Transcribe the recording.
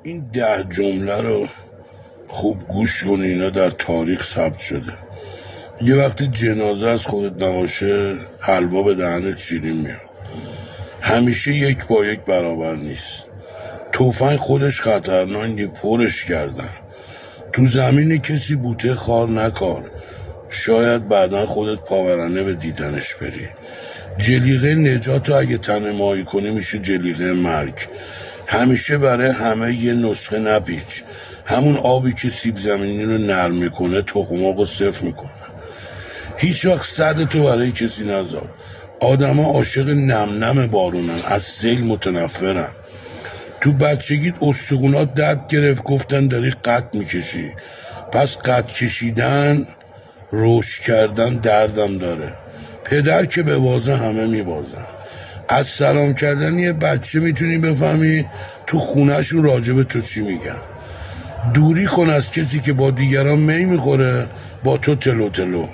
این 10 جمله رو خوب گوش کن، اینا در تاریخ ثبت شده. یه وقتی جنازه از خودت نباشه حلوا به دهنت شیرین میاد. همیشه یک با یک برابر نیست. تفنگ خودش خطرناکه، پرش کردن. تو زمین کسی بوته خار نکار، شاید بعدا خودت پاورنه به دیدنش بری. جلیقه نجات رو اگه تنه ماهی کنی میشه جلیقه مرگ. همیشه برای همه یه نسخه نپیچ. همون آبی که سیب زمینی رو نرم میکنه تخم‌مرغ رو صفر میکنه. هیچ وقت صدتو برای کسی نذار. آدم ها عاشق نم نم بارونن، از سیل متنفرن. تو بچگیت استخونات درد گرفت، گفتن داری قد میکشی. پس قد کشیدن روش کردن دردم داره. پدر که به بازه همه میبازن. از سلام کردن یه بچه میتونی بفهمی تو خونهشون راجب تو چی میگن. دوری کن از کسی که با دیگران می میخوره، با تو تلو تلو.